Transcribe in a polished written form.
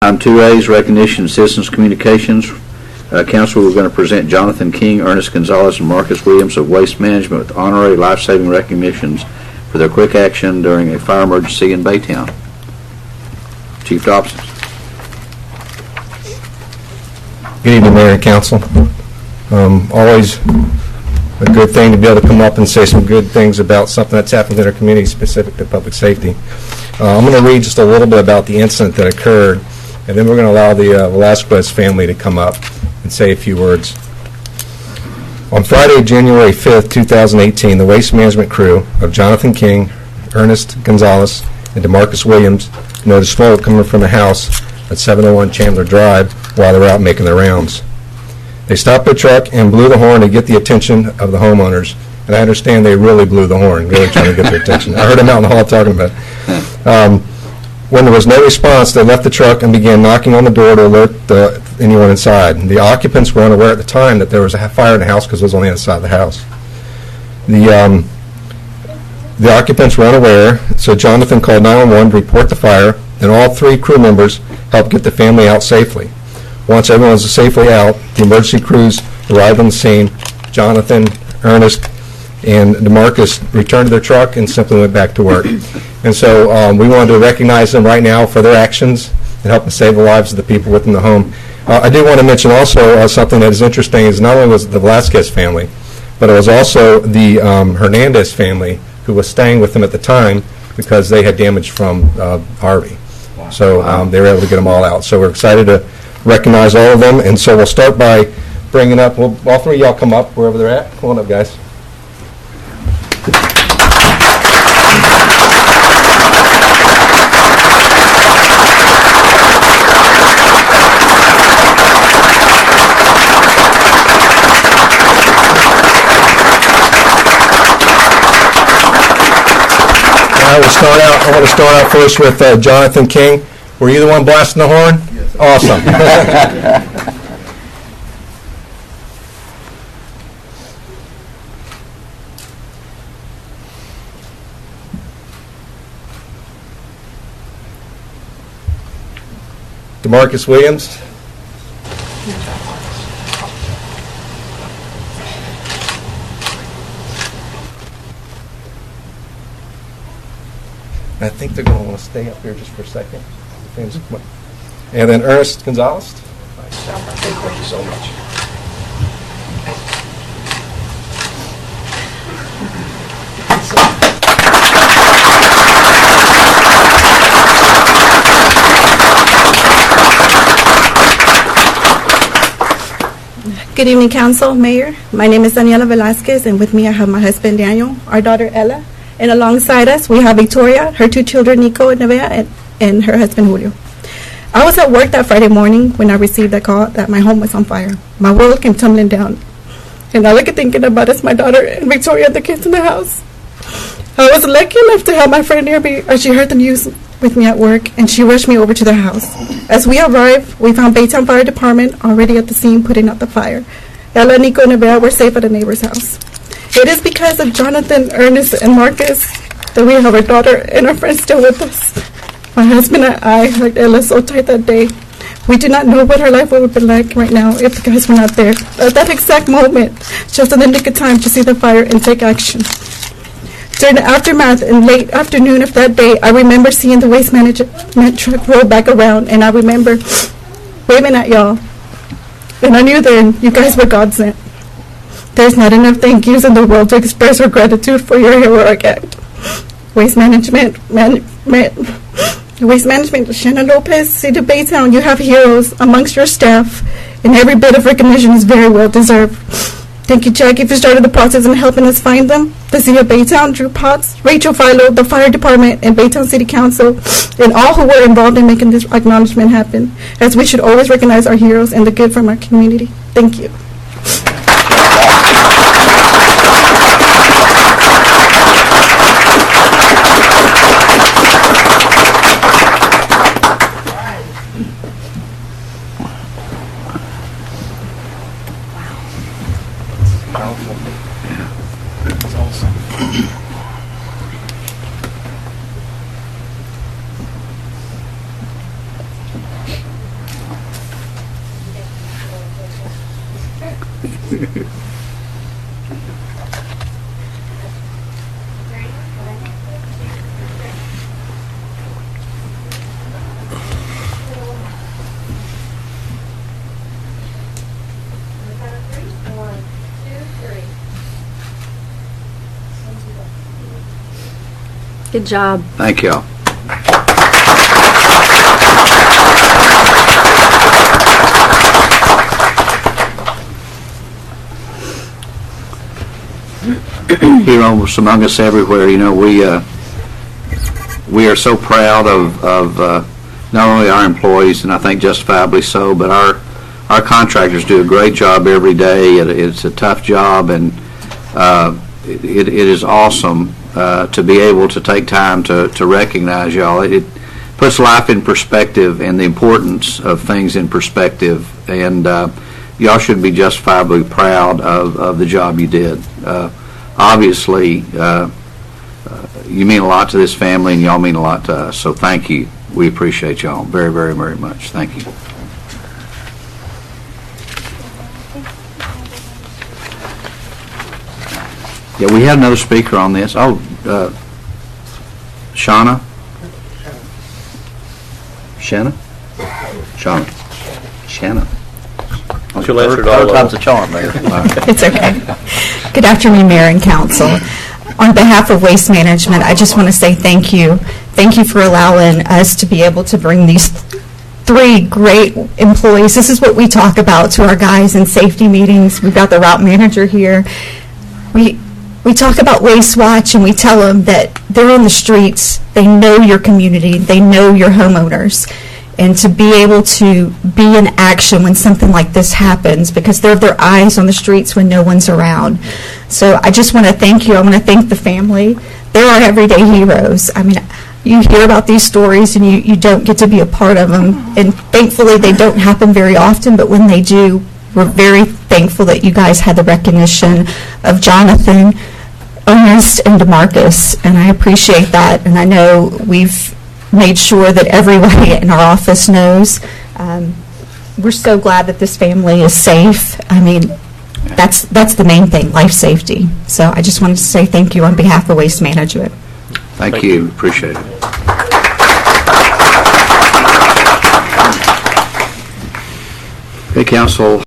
Item 2A is recognition of citizens' communications. Council, we're going to present Jonathan King, Earnest Gonzalez, and Marcus Williams of Waste Management with honorary life-saving recognitions for their quick action during a fire emergency in Baytown. Chief Dobson. Good evening, Mayor and Council. Always a good thing to be able to come up and say some good things about something that's happened in our community specific to public safety. I'm going to read just a little bit about the incident that occurred, and then we're going to allow the Velasquez family to come up and say a few words. On Friday, January 5th, 2018, the Waste Management crew of Jonathan King, Earnest Gonzalez, and DeMarcus Williams noticed smoke coming from a house at 701 Chandler Drive while they were out making their rounds. They stopped their truck and blew the horn to get the attention of the homeowners, and I understand they really blew the horn. They were trying to get their attention. I heard them out in the hall talking about it. When there was no response, they left the truck and began knocking on the door to alert anyone inside. And the occupants were unaware at the time that there was a fire in the house because it was on the other side of the house. The occupants were unaware, so Jonathan called 911 to report the fire, and all three crew members helped get the family out safely. Once everyone was safely out, the emergency crews arrived on the scene. Jonathan, Ernest, and DeMarcus returned to their truck and simply went back to work. And so we wanted to recognize them right now for their actions and helping save the lives of the people within the home. I do want to mention also something that is interesting is not only was it the Velasquez family, but it was also the Hernandez family who was staying with them at the time because they had damage from Harvey. Wow. So they were able to get them all out. So we're excited to recognize all of them. And so we'll start by bringing up, well, all three of y'all come up wherever they're at. Come on up, guys. I want to start out first with Jonathan King. Were you the one blasting the horn? Yes. Awesome. DeMarcus Williams. I think they're going to want to stay up here just for a second. And then Earnest Gonzalez. Thank you so much. Good evening, Council, Mayor. My name is Daniela Velasquez, and with me I have my husband, Daniel, our daughter, Ella, and alongside us, we have Victoria, her two children, Nico and Nevea, and her husband, Julio. I was at work that Friday morning when I received a call that my home was on fire. My world came tumbling down, and all I could thinking about is my daughter and Victoria and the kids in the house. I was lucky enough to have my friend near me as she heard the news with me at work, and she rushed me over to the house. As we arrived, we found Baytown Fire Department already at the scene putting out the fire. Ella, Nico, and Nevea were safe at a neighbor's house. It is because of Jonathan, Ernest, and Marcus that we have our daughter and our friends still with us. My husband and I hugged Ella so tight that day. We did not know what her life would have been like right now if the guys were not there. At that exact moment, just in the nick of time to see the fire and take action. During the aftermath and late afternoon of that day, I remember seeing the waste management truck roll back around, and I remember waving at y'all. And I knew then you guys were God sent. There's not enough thank yous in the world to express our gratitude for your heroic act. Waste Management, Shannon Lopez, City of Baytown, you have heroes amongst your staff, and every bit of recognition is very well deserved. Thank you, Jackie, for starting the process and helping us find them. The City of Baytown, Drew Potts, Rachel Philo, the Fire Department, and Baytown City Council, and all who were involved in making this acknowledgement happen, as we should always recognize our heroes and the good from our community. Thank you. Good job. Thank y'all. Here among us everywhere, you know, we are so proud of not only our employees, and I think justifiably so, but our contractors do a great job every day. It's a tough job, and it is awesome to be able to take time to recognize y'all. It puts life in perspective and the importance of things in perspective, and y'all should be justifiably proud of the job you did. Obviously, you mean a lot to this family, and y'all mean a lot to us, so thank you. We appreciate y'all very, very, very much. Thank you. Yeah, we had another speaker on this. Oh, Shauna? Shanna? Shanna. She'll answer it all. Third time's a charm, Mayor. It's okay. Good afternoon, Mayor and Council. On behalf of Waste Management, I just want to say thank you. Thank you for allowing us to be able to bring these 3 great employees. This is what we talk about to our guys in safety meetings. We've got the route manager here. We talk about Waste Watch, and we tell them that they're on the streets. They know your community. They know your homeowners. And to be able to be in action when something like this happens, because they're their eyes on the streets when no one's around. So I just want to thank you. I want to thank the family. They're our everyday heroes. I mean, you hear about these stories and you don't get to be a part of them. And thankfully, they don't happen very often, but when they do, we're very thankful that you guys had the recognition of Jonathan, Earnest, and DeMarcus, and I appreciate that. And I know we've made sure that everybody in our office knows. We're so glad that this family is safe. I mean, that's the main thing, life safety. So I just wanted to say thank you on behalf of Waste Management. Thank you. Appreciate it. Okay, Council.